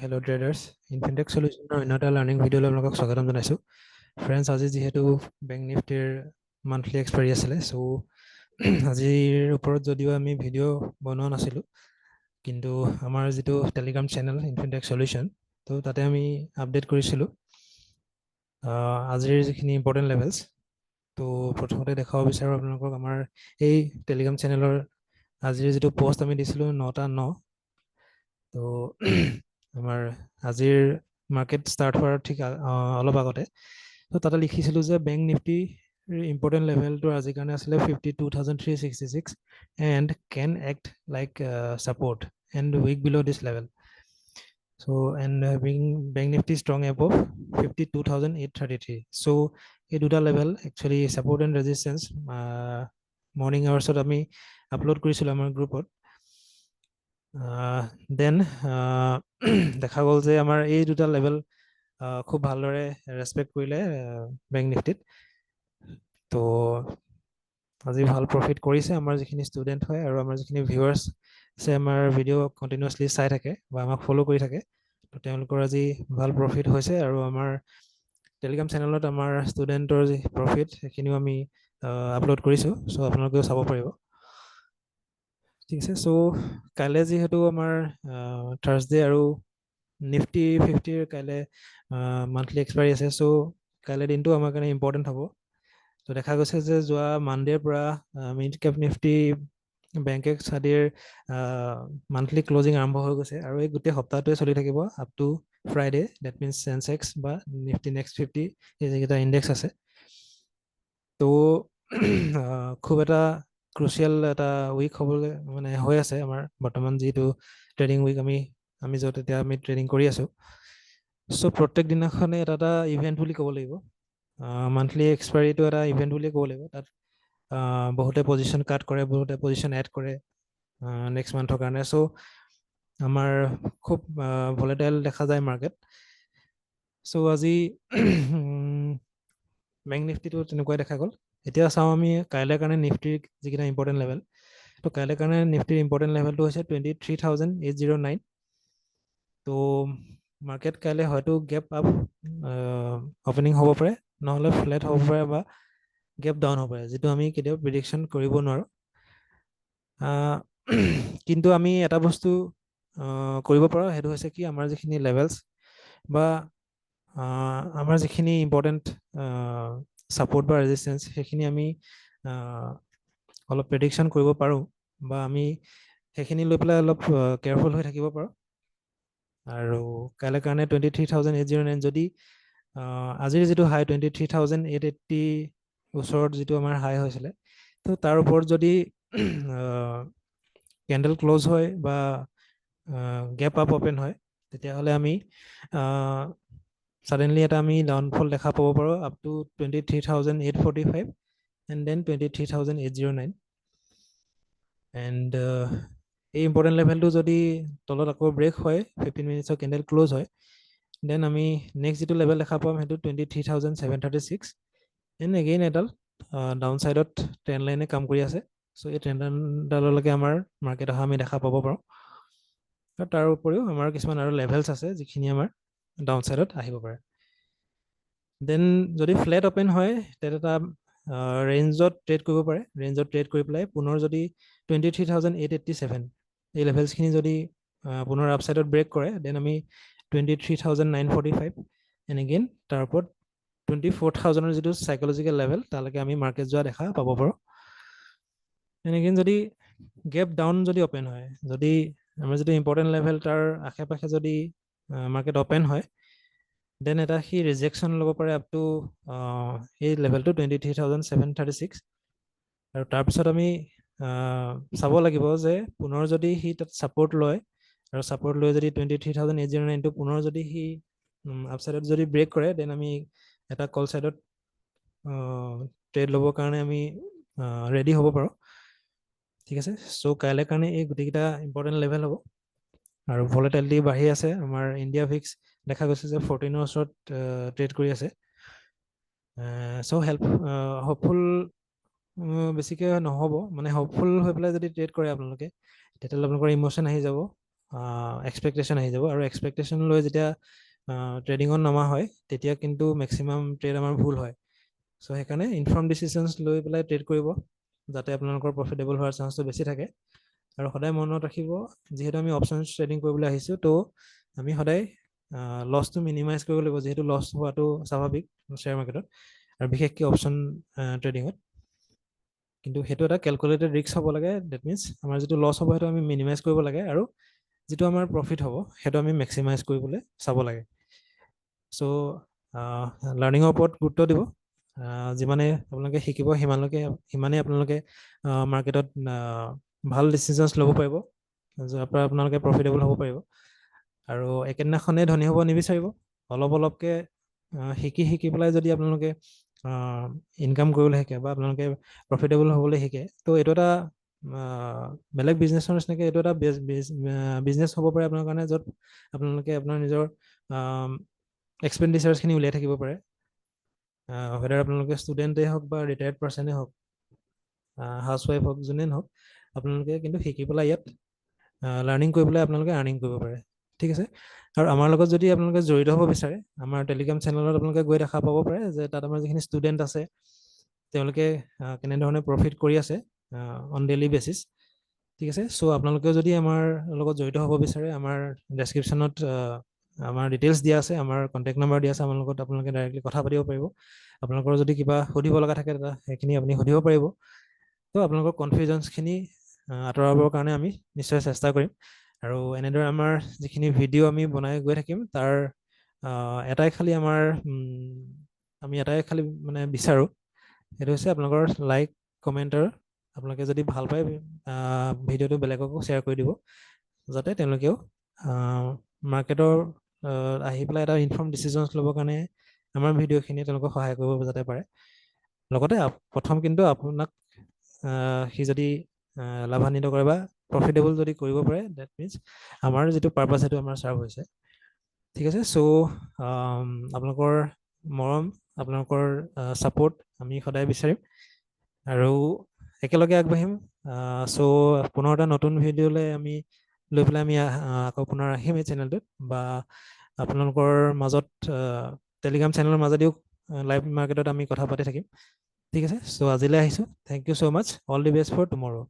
Hello traders, Infintex Solution another learning video আপোনালোকক স্বাগতম জনাইছো ফ্ৰেন্ডছ আজি যেহেতু বেংক নিফটিৰ মান্থলি এক্সপায়াৰি আছিল সো আজিৰ ওপৰত যদিও আমি ভিডিও বনোৱা নাছিলো কিন্তু আমাৰ যেটো টেলিগ্ৰাম চেনেল Infintex Solution তো তাতে আমি আপডেট কৰিছিলো আজিৰ যিখিনি ইম্পৰ্টেন্ট লেভেলছ তো প্ৰথমতে দেখাব বিচাৰো আপোনালোকক আমাৰ এই টেলিগ্ৰাম চেনেলৰ আজিৰ যেটো পোষ্ট আমি দিছিলো 9টা 9 তো আমাৰ আজিৰ মাৰ্কেট ষ্টাৰ্ট হোৱাৰ ঠিক অলপ আগতে তো তাতে লিখিছিলো যে বেংক নিফটি ইম্পৰ্টেন্ট লেভেলটো আজিৰ কাৰণে আছিল 52366 and can act like support and weak below this level. So and bank nifty strong above 52833. So এই দুটা level actually support and resistance morning hours আমি আপলোড কৰিছিলো আমাৰ গ্ৰুপত দেন দেখা গ'ল যে আমাৰ এই দুটা লেভেল খুব ভালদৰে ৰেসপেক্ট কৰিলে বেংক নিফটিত তো আজি ভাল প্ৰফিট কৰিছে আমাৰ যিখিনি ষ্টুডেন্ট হয় আৰু আমাৰ যিখিনি ভিউয়াৰ্স আছে আমাৰ ভিডিও কন্টিনিউয়াসলি চাই থাকে বা আমাক ফলো কৰি থাকে তো তেওঁলোকৰ আজি ভাল প্ৰফিট হৈছে আৰু আমাৰ টেলিগ্ৰাম চেনেলত আমাৰ ষ্টুডেন্টৰ যি প্ৰফিট সেইখিনিও আমি আপলোড কৰিছো সো আপোনালোকেও চাব পাৰিব ঠিক আছে সো কাইলে যেহেতু আমাৰ থাৰ্সডে আৰু নিফটি 50 ৰ কাইলে মান্থলি এক্সপায়াৰি আছে সো কাইলে দিনটো আমাৰ কাৰণে ইম্পৰ্টেন্ট হ'ব তো দেখা গৈছে যে যোৱা মানডেৰ পৰা মিড কেপ নিফটি বেংকেক্স আদিৰ মান্থলি ক্লোজিং আৰম্ভ হৈ গৈছে আৰু এই গোটেই সপ্তাহটোৱে চলি থাকিব up to Friday that means Sensex বা নিফটি নেক্সট 50 এই যেটা ইনডেক্স আছে তো খুব এটা ক্ৰুচিয়াল এটা উইক হ'বলৈ মানে হৈ আছে আমাৰ বৰ্তমান যেটো ট্ৰেডিং উইক আমি যত এতিয়া আমি ট্ৰেডিং কৰি আছো সো প্ৰত্যেক দিনাখনে এটা ইভেন্ট বুলি ক'ব লাগিব মান্থলি এক্সপায়াৰিটো এটা ইভেন্ট বুলি ক'ব লাগিব তাত বহুতে পজিশন কাট কৰে বহুতে পজিশন এড কৰে নেক্সট মান্থৰ কাৰণে সো আমাৰ খুব ভলেটাইল দেখা যায় মাৰ্কেট সো আজি বেংক নিফটিটো তেনেকৈ দেখা গ'ল এতিয়া চাও আমি কাইলে কাৰণে নিফটিৰ যিকিটা ইম্পৰ্টেন্ট লেভেল তো কাইলে কাৰণে নিফটিৰ ইম্পৰ্টেন্ট লেভেলটো হৈছে 23809 তো মাৰ্কেট কাইলে হয়তো গ্যাপ আপ ওপেনিং হ'ব পাৰে নহলে ফ্ল্যাট হ'ব পাৰে বা গ্যাপ ডাউন হ'ব পাৰে যেটো আমি কেতিয়াও প্ৰেডিকশন কৰিব নোৱাৰো কিন্তু আমি এটা বস্তু কৰিব পাৰো হেতু হৈছে কি আমাৰ যিখিনি লেভেলছ বা আমাৰ যিখিনি ইম্পৰ্টেন্ট সাপোৰ্ট বা ৰেজিস্ট্যান্স সেইখিনি আমি অলপ প্ৰেডিকশন কৰিব পাৰো বা আমি সেইখিনি লৈ পেলাই অলপ কেয়াৰফুল হৈ থাকিব পাৰো আৰু কাইলে কাৰণে 23809 যদি আজিৰ যেটো হাই 23880 ওচৰত যেটো আমাৰ হাই হৈছিল তো তাৰ ওপৰত যদি ক্যান্ডেল ক্লোজ হয় বা গ্যাপ আপ ওপেন হয় তেতিয়া হলে আমি suddenly এটা আমি ডাউনফল দেখা পাব পাৰো up to 23845 and then 23809 and এই ইম্পৰ্টেন্ট লেভেলটো যদি তলত আকৌ ব্ৰেক হয় 15 মিনিটৰ ক্যান্ডেল ক্লোজ হয় দেন আমি নেক্সট যেটো লেভেল দেখা পাম হেতু 23736 and again এডাল ডাউন সাইডত ট্ৰেন্ড লাইনে কাম কৰি আছে সো এই ট্ৰেন্ড লাইনডাললৈকে আমাৰ মাৰ্কেট আমি দেখা পাব পাৰো আৰু তাৰ উপৰিও আমাৰ কিছুমান আৰু লেভেলছ আছে যিখিনি আমাৰ ডাউন সাইডত আহিব পাৰে দেন যদি ফ্ল্যাট ওপেন হয় তেটা ৰেঞ্জত ট্ৰেড কৰিব পাৰে ৰেঞ্জত ট্ৰেড কৰি পেলাই পুনৰ যদি 23887 এই লেভেলছ খিনি যদি পুনৰ আপসাইডত ব্ৰেক কৰে দেন আমি 23945 and again তাৰ ওপৰত 24000 ৰ যেটো সাইকোলজিক্যাল লেভেল তালৈকে আমি মাৰ্কেট যোৱা দেখা পাব পাৰো and again যদি গ্যাপ ডাউন যদি ওপেন হয় যদি আমাৰ যেটো ইম্পৰ্টেন্ট লেভেল তাৰ আশেপাশে যদি মাৰ্কেট ওপেন হয় দেন এটা হি ৰিজেকশন ল'ব পাৰে আপ টু এই লেভেলটো 23736 আৰু তাৰ পিছত আমি চাব লাগিব যে পুনৰ যদি হি তাত সাপোৰ্ট লয় আৰু সাপোৰ্ট লৈ যদি 23809 টো পুনৰ যদি হি আপসাইডত যদি ব্ৰেক কৰে দেন আমি এটা কল সাইডত ট্ৰেড ল'বৰ কাৰণে আমি ৰেডি হ'ব পাৰো ঠিক আছে সো কাইলে কাৰণে এই গুটিকিটা ইম্পৰ্টেন্ট লেভেল হ'ব আৰু ভলাটিলিটি বাঢ়ি আছে আমাৰ ইন্ডিয়া ভিক্স দেখা গৈছে যে 14 ৰ ওচৰত ট্ৰেড কৰি আছে সো হোপফুল বেছিকে নহব মানে হোপফুল হৈ পেলাই যদি ট্ৰেড কৰে আপোনালোকে তেতিয়া আপোনালোকৰ ইমোশন আহি যাব এক্সপেক্টেশ্যন আহি যাব আৰু এক্সপেক্টেশ্যন লৈ যেতিয়া ট্ৰেডিঙত নমা হয় তেতিয়া কিন্তু মেক্সিমাম ট্ৰেড আমাৰ ভুল হয় চ' সেইকাৰণে ইনফৰ্ম ডিচিশ্যনছ লৈ পেলাই ট্ৰেড কৰিব যাতে আপোনালোকৰ প্ৰফিটেবল হোৱাৰ চান্সটো বেছি থাকে আৰু সদায় মনত ৰাখিব যিহেতু আমি অপশ্যন ট্ৰেডিং কৰিবলৈ আহিছোঁ তো আমি সদায় লছটো মিনিমাইজ কৰিব লাগিব যিহেতু লছ হোৱাটো স্বাভাৱিক শ্বেয়াৰ মাৰ্কেটত আৰু বিশেষকৈ অপশ্যন ট্ৰেডিঙত কিন্তু সেইটো এটা কেলকুলেটেড ৰিস্ক হ'ব লাগে ডেট মিনছ আমাৰ যিটো লছ হ'ব সেইটো আমি মিনিমাইজ কৰিব লাগে আৰু যিটো আমাৰ প্ৰফিট হ'ব সেইটো আমি মেক্সিমাইজ কৰিবলৈ চাব লাগে চ' লাৰ্ণিঙৰ ওপৰত গুৰুত্ব দিব যিমানে আপোনালোকে শিকিব সিমানেই আপোনালোকে মাৰ্কেটত ভাল ডিচিশ্যনছ ল'ব পাৰিব যাৰ পৰা আপোনালোকে প্ৰফিটেবল হ'ব পাৰিব আৰু একেদিনাখনেই ধনী হ'ব নিবিচাৰিব অলপ অলপকৈ শিকি পেলাই যদি আপোনালোকে ইনকাম কৰিবলৈ শিকে বা আপোনালোকে প্ৰফিটেবল হ'বলৈ শিকে তো এইটো এটা বেলেগ বিজনেছৰ নিচিনাকৈ এইটো এটা বিজনেছ হ'ব পাৰে আপোনাৰ কাৰণে য'ত আপোনালোকে আপোনাৰ নিজৰ এক্সপেণ্ডিচাৰ্ছখিনি উলিয়াই থাকিব পাৰে whether আপোনালোকে ষ্টুডেণ্টেই হওক বা ৰিটায়াৰ্ড পাৰ্চনেই হওক হাউচৱাইফ হওক যোনেই নহওক আপোনালোকে কিন্তু শিকি পেলাই ইয়াত লাৰ্ণিং কৰি পেলাই আপোনালোকে আৰ্নিং কৰিব পাৰে ঠিক আছে আৰু আমাৰ লগত যদি আপোনালোকে জড়িত হ'ব বিচাৰে আমাৰ টেলিগ্ৰাম চেনেলত আপোনালোকে গৈ দেখা পাব পাৰে যে তাত আমাৰ যিখিনি ষ্টুডেণ্ট আছে তেওঁলোকে কেনেধৰণে প্ৰফিট কৰি আছে অন ডেইলি বেচিছ ঠিক আছে চ' আপোনালোকেও যদি আমাৰ লগত জড়িত হ'ব বিচাৰে আমাৰ ডেছক্ৰিপশ্যনত আমাৰ ডিটেইলছ দিয়া আছে আমাৰ কণ্টেক্ট নাম্বাৰ দিয়া আছে আমাৰ লগত আপোনালোকে ডাইৰেক্টলি কথা পাতিব পাৰিব আপোনালোকৰ যদি কিবা সুধিব লগা থাকে সেইখিনি আপুনি সুধিব পাৰিব তো আপোনালোকৰ কনফিউজনছখিনি আঁতৰাবৰ কাৰণে আমি নিশ্চয় চেষ্টা কৰিম আৰু এনেদৰে আমাৰ যিখিনি ভিডিঅ' আমি বনাই গৈ থাকিম তাৰ এটাই খালি আমি এটাই খালি মানে বিচাৰোঁ সেইটো হৈছে আপোনালোকৰ লাইক কমেণ্ট আৰু আপোনালোকে যদি ভাল পায় ভিডিঅ'টো বেলেগকো শ্বেয়াৰ কৰি দিব যাতে তেওঁলোকেও মাৰ্কেটৰ আহি পেলাই এটা ইনফৰ্ম ডিচিশ্যনছ ল'বৰ কাৰণে আমাৰ ভিডিঅ'খিনিয়ে তেওঁলোকক সহায় কৰিব যাতে পাৰে লগতে প্ৰথম কিন্তু আপোনাক সি যদি লাভান্বিত কৰে বা প্ৰফিটেবল যদি কৰিব পাৰে ডেট মিনছ আমাৰ যিটো পাৰ্পাছ সেইটো আমাৰ চাৰ্ভ হৈছে ঠিক আছে চ' আপোনালোকৰ মৰম আপোনালোকৰ ছাপোৰ্ট আমি সদায় বিচাৰিম আৰু একেলগে আগবাঢ়িম চ' পুনৰ এটা নতুন ভিডিঅ'লৈ আমি লৈ পেলাই আমি আকৌ পুনৰ আহিম এই চেনেলটোত বা আপোনালোকৰ মাজত টেলিগ্ৰাম চেনেলৰ মাজেদিও লাইভ মাৰ্কেটত আমি কথা পাতি থাকিম ঠিক আছে চ' আজিলৈ আহিছোঁ thank you so' much all the best for টুমৰো